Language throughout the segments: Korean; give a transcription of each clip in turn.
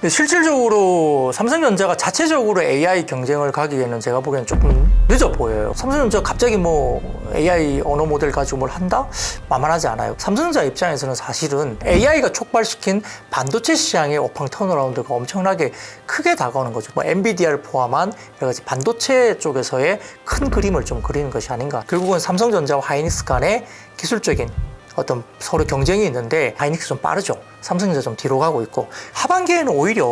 실질적으로 삼성전자가 자체적으로 AI 경쟁을 가기에는 제가 보기에는 조금 늦어 보여요. 삼성전자 갑자기 뭐 AI 언어 모델 가지고 뭘 한다? 만만하지 않아요. 삼성전자 입장에서는 사실은 AI가 촉발시킨 반도체 시장의 오팡 턴어라운드가 엄청나게 크게 다가오는 거죠. 뭐 엔비디아를 포함한 여러 가지 반도체 쪽에서의 큰 그림을 좀 그리는 것이 아닌가. 결국은 삼성전자와 하이닉스 간의 기술적인 어떤 서로 경쟁이 있는데 하이닉스 좀 빠르죠. 삼성전자 좀 뒤로 가고 있고, 하반기에는 오히려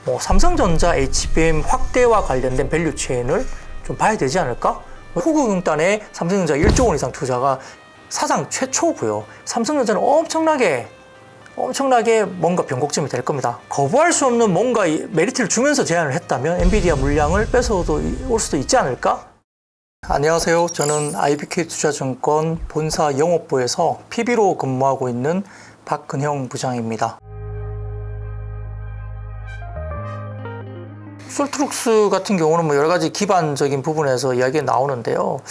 뭐 삼성전자 HBM 확대와 관련된 밸류 체인을 좀 봐야 되지 않을까? 후국융단에 삼성전자 1조 원 이상 투자가 사상 최초고요. 삼성전자는 엄청나게 뭔가 변곡점이 될 겁니다. 거부할 수 없는 뭔가 메리트를 주면서 제안을 했다면 엔비디아 물량을 뺏어도 올 수도 있지 않을까? 안녕하세요. 저는 IBK투자증권 본사 영업부에서 PB로 근무하고 있는 박근형 부장입니다. 솔트룩스 같은 경우는 뭐 여러 가지 기반적인 부분에서 이야기가 나오는데요.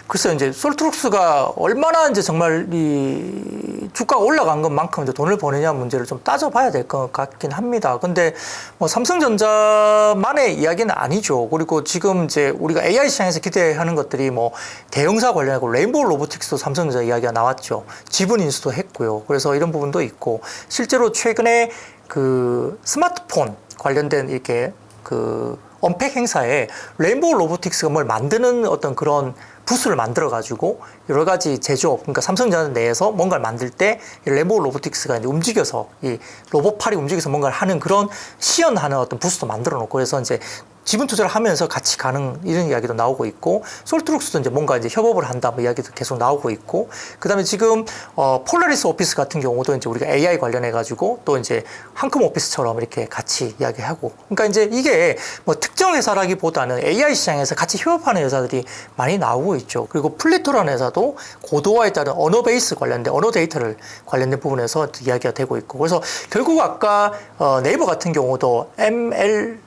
글쎄요, 이제 솔트룩스가 얼마나 이제 정말 이 주가가 올라간 것만큼 이제 돈을 버느냐 문제를 좀 따져봐야 될 것 같긴 합니다. 근데 뭐 삼성전자만의 이야기는 아니죠. 그리고 지금 이제 우리가 AI 시장에서 기대하는 것들이 뭐 대형사 관련하고 레인보우 로보틱스도 삼성전자 이야기가 나왔죠. 지분 인수도 했고요. 그래서 이런 부분도 있고, 실제로 최근에 그 스마트폰 관련된 이렇게 그 언팩 행사에 레인보우 로보틱스가 뭘 만드는 어떤 그런 부스를 만들어 가지고 여러 가지 제조업, 그러니까 삼성전자 내에서 뭔가를 만들 때 레인보우 로보틱스가 이제 움직여서 이 로봇팔이 움직여서 뭔가를 하는 그런 시연하는 어떤 부스도 만들어 놓고, 그래서 이제 지분 투자를 하면서 같이 가는 이런 이야기도 나오고 있고, 솔트룩스도 이제 뭔가 이제 협업을 한다 뭐 이야기도 계속 나오고 있고, 그다음에 지금 폴라리스 오피스 같은 경우도 이제 우리가 AI 관련해 가지고 또 이제 한컴 오피스처럼 이렇게 같이 이야기하고, 그러니까 이제 이게 뭐 특정 회사라기보다는 AI 시장에서 같이 협업하는 회사들이 많이 나오고 있죠. 그리고 플리토라는 회사도 고도화에 따른 언어 베이스 관련된 언어 데이터를 관련된 부분에서 이야기가 되고 있고, 그래서 결국 아까 네이버 같은 경우도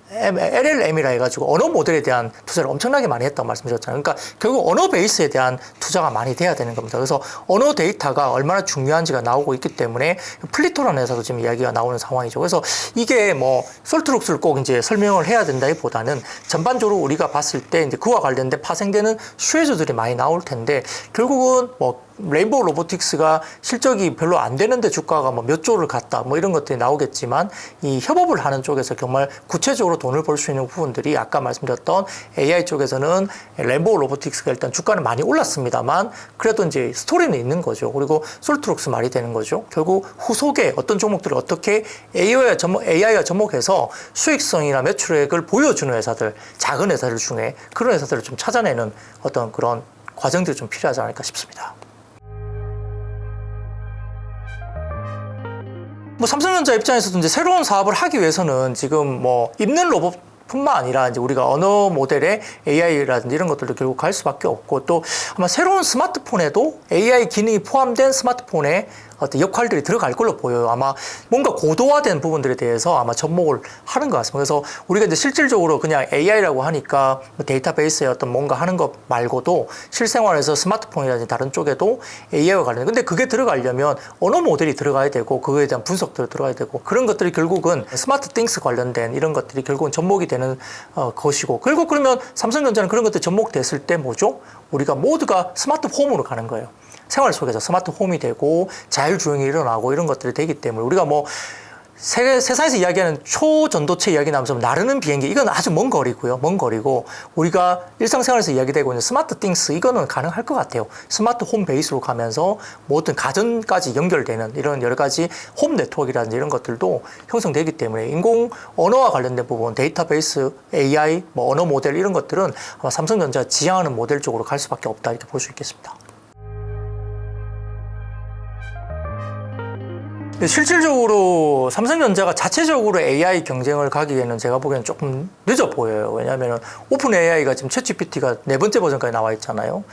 LLM이라 해가지고 언어 모델에 대한 투자를 엄청나게 많이 했다고 말씀드렸잖아요. 그러니까 결국 언어 베이스에 대한 투자가 많이 돼야 되는 겁니다. 그래서 언어 데이터가 얼마나 중요한지가 나오고 있기 때문에 플리토라는 회사도 지금 이야기가 나오는 상황이죠. 그래서 이게 뭐 솔트룩스를 꼭 이제 설명을 해야 된다기보다는 전반적으로 우리가 봤을 때 이제 그와 관련된 파생되는 수혜주들이 많이 나올 텐데, 결국은 뭐 레인보우 로보틱스가 실적이 별로 안 되는데 주가가 뭐 몇 조를 갔다 뭐 이런 것들이 나오겠지만, 이 협업을 하는 쪽에서 정말 구체적으로 돈을 벌 수 있는 부분들이 아까 말씀드렸던 AI 쪽에서는 레인보우 로보틱스가 일단 주가는 많이 올랐습니다만 그래도 이제 스토리는 있는 거죠. 그리고 솔트룩스 말이 되는 거죠. 결국 후속에 어떤 종목들을 어떻게 AI와 접목해서 수익성이나 매출액을 보여주는 회사들, 작은 회사들 중에 그런 회사들을 좀 찾아내는 어떤 그런 과정들이 좀 필요하지 않을까 싶습니다. 뭐 삼성전자 입장에서도 이제 새로운 사업을 하기 위해서는 지금 뭐 입는 로봇뿐만 아니라 이제 우리가 언어 모델의 AI라든지 이런 것들도 결국 갈 수밖에 없고, 또 아마 새로운 스마트폰에도 AI 기능이 포함된 스마트폰에 어떤 역할들이 들어갈 걸로 보여요. 아마 뭔가 고도화된 부분들에 대해서 아마 접목을 하는 것 같습니다. 그래서 우리가 이제 실질적으로 그냥 AI라고 하니까 데이터베이스에 어떤 뭔가 하는 것 말고도 실생활에서 스마트폰이라든지 다른 쪽에도 AI와 관련된, 근데 그게 들어가려면 언어 모델이 들어가야 되고 그거에 대한 분석들이 들어가야 되고, 그런 것들이 결국은 스마트 띵스 관련된 이런 것들이 결국은 접목이 되는 것이고, 결국 그러면 삼성전자는 그런 것들이 접목됐을 때 뭐죠? 우리가 모두가 스마트 홈으로 가는 거예요. 생활 속에서 스마트 홈이 되고 자율주행이 일어나고 이런 것들이 되기 때문에, 우리가 뭐 세상에서 이야기하는 초전도체 이야기 나오면서 나르는 비행기, 이건 아주 먼 거리고요. 먼 거리고, 우리가 일상생활에서 이야기되고 있는 스마트 띵스, 이거는 가능할 것 같아요. 스마트 홈 베이스로 가면서 모든 가전까지 연결되는 이런 여러 가지 홈 네트워크라든지 이런 것들도 형성되기 때문에 인공 언어와 관련된 부분, 데이터베이스, AI, 뭐 언어 모델 이런 것들은 아마 삼성전자가 지향하는 모델 쪽으로 갈 수밖에 없다, 이렇게 볼 수 있겠습니다. 실질적으로 삼성전자가 자체적으로 AI 경쟁을 가기에는 제가 보기에는 조금 늦어 보여요. 왜냐하면 오픈 AI가 지금 챗GPT가 4번째 버전까지 나와 있잖아요.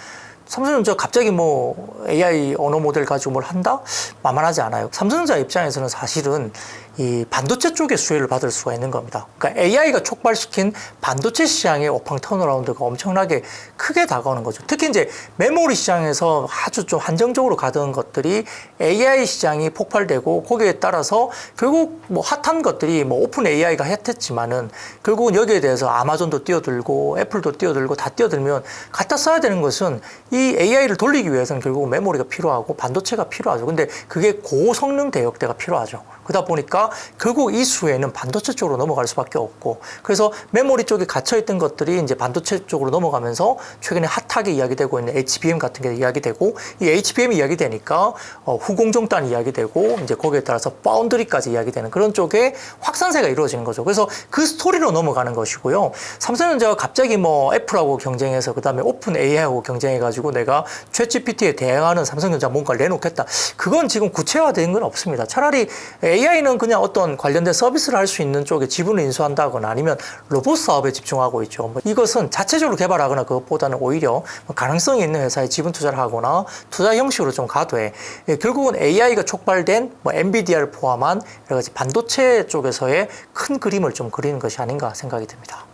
삼성전자 갑자기 뭐 AI 언어 모델 가지고 뭘 한다? 만만하지 않아요. 삼성전자 입장에서는 사실은 이 반도체 쪽의 수혜를 받을 수가 있는 겁니다. 그러니까 AI가 촉발시킨 반도체 시장의 오팡 턴어라운드가 엄청나게 크게 다가오는 거죠. 특히 이제 메모리 시장에서 아주 좀 한정적으로 가던 것들이 AI 시장이 폭발되고 거기에 따라서 결국 뭐 핫한 것들이 뭐 오픈 AI가 핫했지만은 결국은 여기에 대해서 아마존도 뛰어들고 애플도 뛰어들고 다 뛰어들면 갖다 써야 되는 것은 이 AI를 돌리기 위해서는 결국 메모리가 필요하고 반도체가 필요하죠. 근데 그게 고성능 대역대가 필요하죠. 그러다 보니까 결국 이 수혜는 반도체 쪽으로 넘어갈 수밖에 없고, 그래서 메모리 쪽에 갇혀있던 것들이 이제 반도체 쪽으로 넘어가면서 최근에 핫하게 이야기되고 있는 HBM 같은 게 이야기되고, 이 HBM이 이야기되니까 후공정단 이야기되고, 이제 거기에 따라서 파운드리까지 이야기되는 그런 쪽에 확산세가 이루어지는 거죠. 그래서 그 스토리로 넘어가는 것이고요. 삼성전자가 갑자기 뭐 애플하고 경쟁해서 그 다음에 오픈 AI하고 경쟁해가지고 내가 챗GPT에 대응하는 삼성전자 뭔가를 내놓겠다. 그건 지금 구체화된 건 없습니다. 차라리 AI는 그냥 어떤 관련된 서비스를 할 수 있는 쪽에 지분을 인수한다거나 아니면 로봇 사업에 집중하고 있죠. 뭐 이것은 자체적으로 개발하거나 그것보다는 오히려 가능성이 있는 회사에 지분 투자를 하거나 투자 형식으로 좀 가되, 결국은 AI가 촉발된 뭐 엔비디아를 포함한 여러 가지 반도체 쪽에서의 큰 그림을 좀 그리는 것이 아닌가 생각이 듭니다.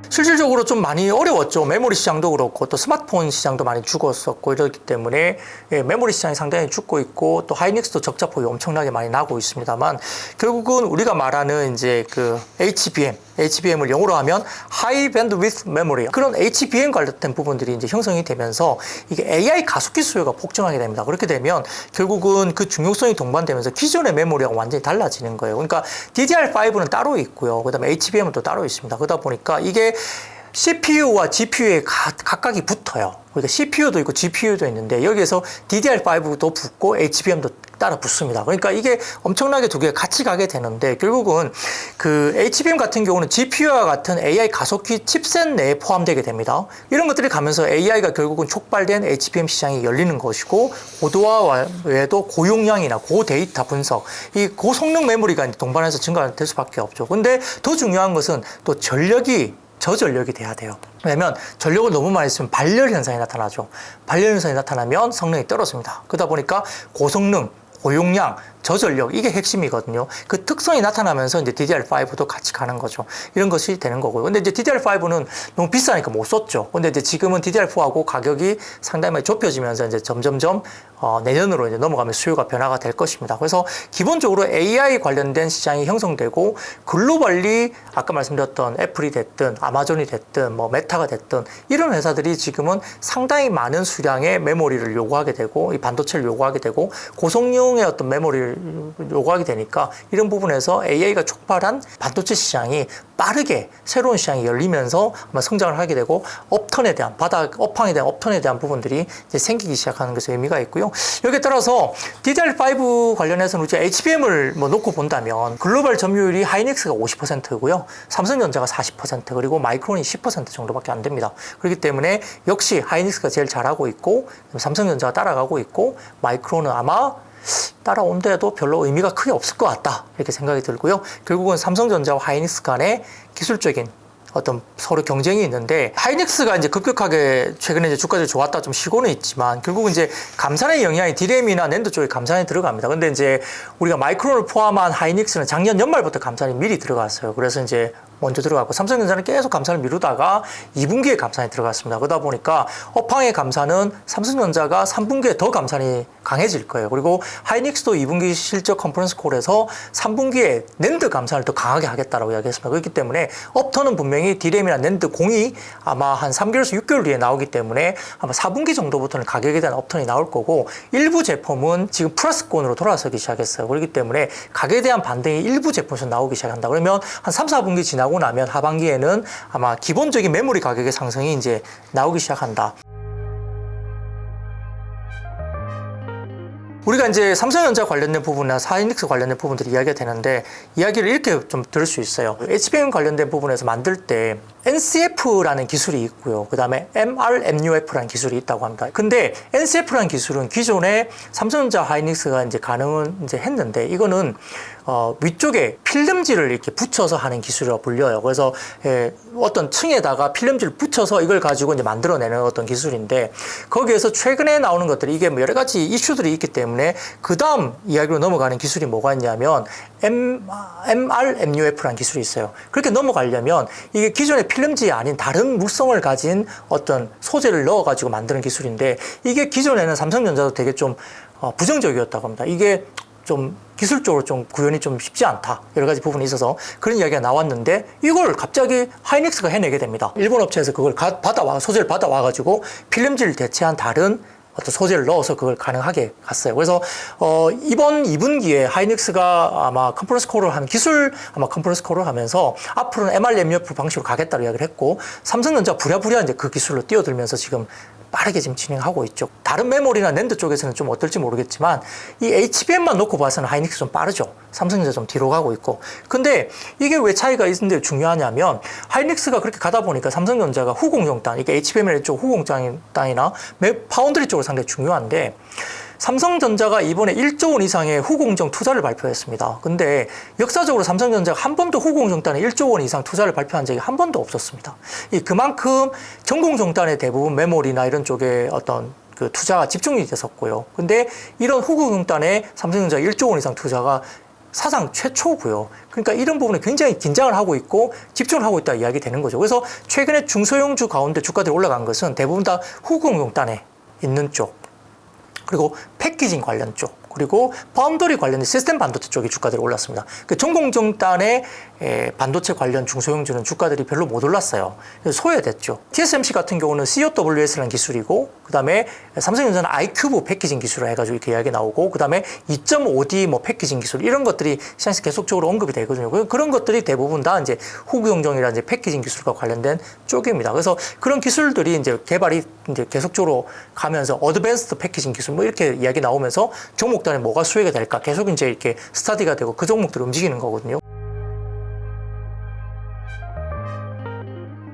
실질적으로 좀 많이 어려웠죠. 메모리 시장도 그렇고 또 스마트폰 시장도 많이 죽었었고 이렇기 때문에 메모리 시장이 상당히 죽고 있고 또 하이닉스도 적자 폭이 엄청나게 많이 나고 있습니다만, 결국은 우리가 말하는 이제 그 HBM을 영어로 하면 High Bandwidth Memory, 그런 HBM 관련된 부분들이 이제 형성이 되면서 이게 AI 가속기 수요가 폭증하게 됩니다. 그렇게 되면 결국은 그 중요성이 동반되면서 기존의 메모리하고 완전히 달라지는 거예요. 그러니까 DDR5는 따로 있고요. 그다음에 HBM은 또 따로 있습니다. 그러다 보니까 이게 CPU와 GPU에 각각이 붙어요. 그러니까 CPU도 있고 GPU도 있는데 여기에서 DDR5도 붙고 HBM도 따라 붙습니다. 그러니까 이게 엄청나게 두 개가 같이 가게 되는데, 결국은 그 HBM 같은 경우는 GPU와 같은 AI 가속기 칩셋 내에 포함되게 됩니다. 이런 것들이 가면서 AI가 결국은 촉발된 HBM 시장이 열리는 것이고, 고도화 외에도 고용량이나 고데이터 분석, 이 고성능 메모리가 동반해서 증가될 수밖에 없죠. 근데 더 중요한 것은 또 저전력이 돼야 돼요. 왜냐면 전력을 너무 많이 쓰면 발열 현상이 나타나죠. 발열 현상이 나타나면 성능이 떨어집니다. 그러다 보니까 고성능, 고용량, 저전력, 이게 핵심이거든요. 그 특성이 나타나면서 이제 DDR5도 같이 가는 거죠. 이런 것이 되는 거고요. 근데 이제 DDR5는 너무 비싸니까 못 썼죠. 근데 이제 지금은 DDR4하고 가격이 상당히 많이 좁혀지면서 이제 점점점 내년으로 이제 넘어가면 수요가 변화가 될 것입니다. 그래서 기본적으로 AI 관련된 시장이 형성되고, 글로벌리 아까 말씀드렸던 애플이 됐든 아마존이 됐든 뭐 메타가 됐든 이런 회사들이 지금은 상당히 많은 수량의 메모리를 요구하게 되고, 이 반도체를 요구하게 되고, 고성능의 어떤 메모리를 요구하게 되니까 이런 부분에서 AI가 촉발한 반도체 시장이 빠르게 새로운 시장이 열리면서 아마 성장을 하게 되고, 업턴에 대한 업황에 대한 업턴에 대한 부분들이 이제 생기기 시작하는 것에 의미가 있고요. 여기에 따라서 DDR5 관련해서는 우리가 HBM을 뭐 놓고 본다면 글로벌 점유율이 하이닉스가 50%고요. 삼성전자가 40%, 그리고 마이크론이 10% 정도밖에 안 됩니다. 그렇기 때문에 역시 하이닉스가 제일 잘하고 있고, 삼성전자가 따라가고 있고, 마이크론은 아마 따라온데도 별로 의미가 크게 없을 것 같다, 이렇게 생각이 들고요. 결국은 삼성전자와 하이닉스 간의 기술적인 어떤 서로 경쟁이 있는데, 하이닉스가 이제 급격하게 최근에 이제 주가들이 좋았다 좀 쉬고는 있지만, 결국은 이제 감산의 영향이 디램이나 낸드 쪽에 감산이 들어갑니다. 근데 이제 우리가 마이크론을 포함한 하이닉스는 작년 연말부터 감산이 미리 들어갔어요. 그래서 이제 먼저 들어갔고, 삼성전자는 계속 감산을 미루다가 2분기에 감산이 들어갔습니다. 그러다 보니까 업황의 감산은 삼성전자가 3분기에 더 감산이 강해질 거예요. 그리고 하이닉스도 2분기 실적 컨퍼런스 콜에서 3분기에 낸드 감산을 더 강하게 하겠다라고 이야기했습니다. 그렇기 때문에 업턴은 분명히 디램이나 낸드 공이 아마 한 3개월에서 6개월 뒤에 나오기 때문에 아마 4분기 정도부터는 가격에 대한 업턴이 나올 거고, 일부 제품은 지금 플러스권으로 돌아서기 시작했어요. 그렇기 때문에 가격에 대한 반등이 일부 제품에서 나오기 시작한다. 그러면 한 3, 4분기 지나고 나면 하반기에는 아마 기본적인 메모리 가격의 상승이 이제 나오기 시작한다. 우리가 이제 삼성전자 관련된 부분이나 하이닉스 관련된 부분들이 이야기가 되는데, 이야기를 이렇게 좀 들을 수 있어요. HBM 관련된 부분에서 만들 때 NCF라는 기술이 있고요. 그 다음에 MRMUF라는 기술이 있다고 합니다. 근데 NCF라는 기술은 기존에 삼성전자 하이닉스가 이제 가능은 이제 했는데, 이거는 위쪽에 필름지를 이렇게 붙여서 하는 기술이라고 불려요. 그래서 어떤 층에다가 필름지를 붙여서 이걸 가지고 이제 만들어내는 어떤 기술인데, 거기에서 최근에 나오는 것들이 이게 뭐 여러 가지 이슈들이 있기 때문에 때문에 그 다음 이야기로 넘어가는 기술이 뭐가 있냐면 MRMUF라는 기술이 있어요. 그렇게 넘어가려면 이게 기존의 필름지 아닌 다른 물성을 가진 어떤 소재를 넣어가지고 만드는 기술인데 이게 기존에는 삼성전자도 되게 좀 부정적이었다고 합니다. 이게 좀 기술적으로 좀 구현이 좀 쉽지 않다. 여러 가지 부분이 있어서 그런 이야기가 나왔는데 이걸 갑자기 하이닉스가 해내게 됩니다. 일본 업체에서 그걸 소재를 받아와가지고 필름지를 대체한 다른 어떤 소재를 넣어서 그걸 가능하게 갔어요. 그래서 이번 2분기에 하이닉스가 아마 컨퍼런스 콜을 하는 컨퍼런스 콜을 하면서 앞으로는 MRMUF 방식으로 가겠다고 이야기를 했고 삼성전자 부랴부랴 이제 그 기술로 뛰어들면서 지금 빠르게 지금 진행하고 있죠. 다른 메모리나 낸드 쪽에서는 좀 어떨지 모르겠지만 이 HBM만 놓고 봐서는 하이닉스 좀 빠르죠. 삼성전자 좀 뒤로 가고 있고. 근데 이게 왜 차이가 있는데 중요하냐면 하이닉스가 그렇게 가다 보니까 삼성전자가 후공정 땅, 이게 HBM 쪽 후공정 땅이나 파운드리 쪽으로 상당히 중요한데 삼성전자가 이번에 1조 원 이상의 후공정 투자를 발표했습니다. 근데 역사적으로 삼성전자가 한 번도 후공정단에 1조 원 이상 투자를 발표한 적이 한 번도 없었습니다. 그만큼 전공정단의 대부분 메모리나 이런 쪽에 어떤 그 투자가 집중이 됐었고요. 근데 이런 후공정단에 삼성전자 1조 원 이상 투자가 사상 최초고요. 그러니까 이런 부분에 굉장히 긴장을 하고 있고 집중을 하고 있다 이야기 되는 거죠. 그래서 최근에 중소형주 가운데 주가들이 올라간 것은 대부분 다 후공정단에 있는 쪽, 그리고 패키징 관련 쪽, 그리고 파운더리 관련된 시스템 반도체 쪽이 주가들이 올랐습니다. 그 전공정단의 반도체 관련 중소형주는 주가들이 별로 못 올랐어요. 소외됐죠. TSMC 같은 경우는 COWS라는 기술이고, 그 다음에 삼성전자는 iCube 패키징 기술을 해가지고 이렇게 이야기 나오고, 그 다음에 2.5D 뭐 패키징 기술 이런 것들이 시장에서 계속적으로 언급이 되거든요. 그런 것들이 대부분 다 이제 후공정이나 이제 패키징 기술과 관련된 쪽입니다. 그래서 그런 기술들이 이제 개발이 이제 계속적으로 가면서 어드밴스드 패키징 기술 뭐 이렇게 이야기 나오면서 종목단에 뭐가 수혜가 될까 계속 이제 이렇게 스터디가 되고 그 종목들이 움직이는 거거든요.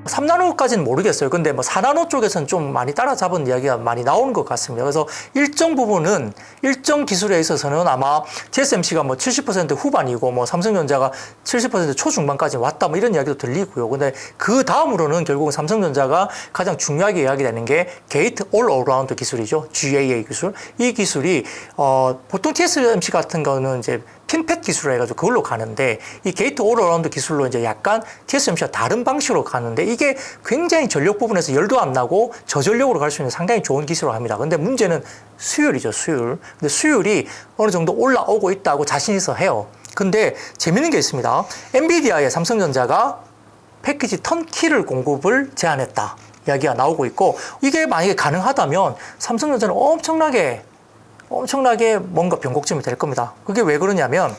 3나노까지는 모르겠어요. 근데 뭐 4나노 쪽에서는 좀 많이 따라잡은 이야기가 많이 나오는 것 같습니다. 그래서 일정 부분은 일정 기술에 있어서는 아마 TSMC가 뭐 70% 후반이고 뭐 삼성전자가 70% 초중반까지 왔다 뭐 이런 이야기도 들리고요. 근데 그 다음으로는 결국은 삼성전자가 가장 중요하게 이야기되는 게 게이트 올 어라운드 기술이죠. GAA 기술. 이 기술이 보통 TSMC 같은 거는 이제 핀팻 기술을 해가지고 그걸로 가는데 이 게이트 올 어라운드 기술로 이제 약간 TSMC와 다른 방식으로 가는데 이게 굉장히 전력 부분에서 열도 안 나고 저전력으로 갈 수 있는 상당히 좋은 기술을 합니다. 근데 문제는 수율이죠, 수율. 근데 수율이 어느 정도 올라오고 있다고 자신 있어 해요. 근데 재밌는 게 있습니다. 엔비디아의 삼성전자가 패키지 턴키를 공급을 제한했다 이야기가 나오고 있고, 이게 만약에 가능하다면 삼성전자는 엄청나게 뭔가 변곡점이 될 겁니다. 그게 왜 그러냐면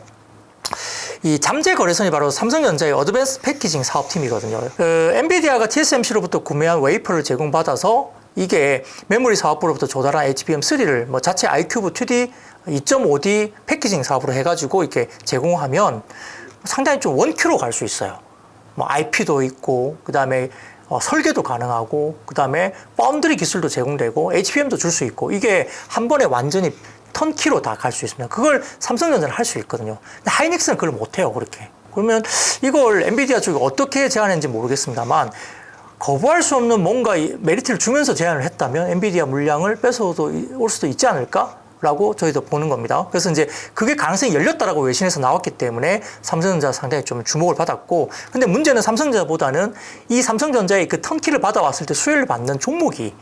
이 잠재 거래선이 바로 삼성전자의 어드밴스 패키징 사업팀이거든요. 엔비디아가 TSMC로부터 구매한 웨이퍼를 제공받아서 이게 메모리 사업부로부터 조달한 HBM3를 뭐 자체 iCube 2D 2.5D 패키징 사업으로 해가지고 이렇게 제공하면 상당히 좀 원큐로 갈 수 있어요. 뭐 IP도 있고, 그 다음에 설계도 가능하고, 그 다음에 파운드리 기술도 제공되고, HBM도 줄 수 있고, 이게 한 번에 완전히 턴키로 다 갈 수 있습니다. 그걸 삼성전자는 할 수 있거든요. 근데 하이닉스는 그걸 못해요, 그렇게. 그러면 이걸 엔비디아 쪽이 어떻게 제안했는지 모르겠습니다만, 거부할 수 없는 뭔가 메리트를 주면서 제안을 했다면 엔비디아 물량을 뺏어도 올 수도 있지 않을까? 라고 저희도 보는 겁니다. 그래서 이제 그게 가능성이 열렸다라고 외신에서 나왔기 때문에 삼성전자 상당히 좀 주목을 받았고, 근데 문제는 삼성전자보다는 이 삼성전자의 그 턴키를 받아왔을 때 수혜를 받는 종목이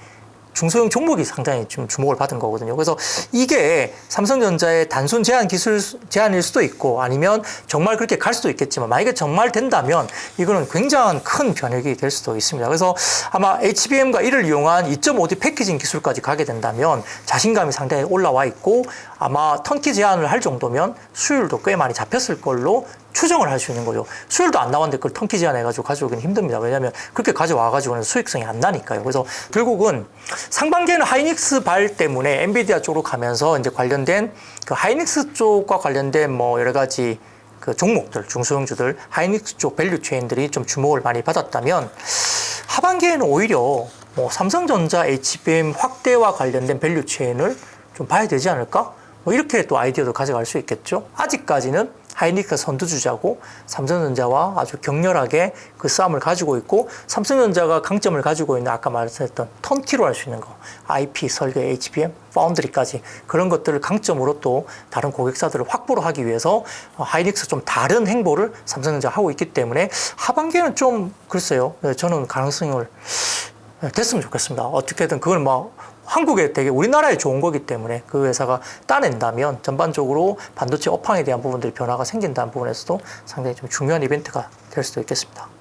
중소형 종목이 상당히 좀 주목을 받은 거거든요. 그래서 이게 삼성전자의 단순 제한일 수도 있고 아니면 정말 그렇게 갈 수도 있겠지만 만약에 정말 된다면 이거는 굉장한 큰 변혁이 될 수도 있습니다. 그래서 아마 HBM과 이를 이용한 2.5D 패키징 기술까지 가게 된다면 자신감이 상당히 올라와 있고 아마 턴키 제한을 할 정도면 수율도 꽤 많이 잡혔을 걸로 추정을 할 수 있는 거죠. 수율도 안 나왔는데 그걸 턴키 제한해가지고 가져오기는 힘듭니다. 왜냐하면 그렇게 가져와가지고는 수익성이 안 나니까요. 그래서 결국은 상반기에는 하이닉스 발 때문에 엔비디아 쪽으로 가면서 이제 관련된 그 하이닉스 쪽과 관련된 뭐 여러 가지 그 종목들, 중소형주들, 하이닉스 쪽 밸류 체인들이 좀 주목을 많이 받았다면 하반기에는 오히려 뭐 삼성전자 HBM 확대와 관련된 밸류 체인을 좀 봐야 되지 않을까? 뭐 이렇게 또 아이디어도 가져갈 수 있겠죠. 아직까지는 하이닉스가 선두주자고 삼성전자와 아주 격렬하게 그 싸움을 가지고 있고 삼성전자가 강점을 가지고 있는 아까 말했던 턴키로 할 수 있는 거 IP, 설계, HBM, 파운드리까지 그런 것들을 강점으로 또 다른 고객사들을 확보를 하기 위해서 하이닉스 좀 다른 행보를 삼성전자가 하고 있기 때문에 하반기에는 좀 글쎄요. 저는 가능성을 됐으면 좋겠습니다. 어떻게든 그걸 뭐 한국에 되게 우리나라에 좋은 거기 때문에 그 회사가 따낸다면 전반적으로 반도체 업황에 대한 부분들이 변화가 생긴다는 부분에서도 상당히 좀 중요한 이벤트가 될 수도 있겠습니다.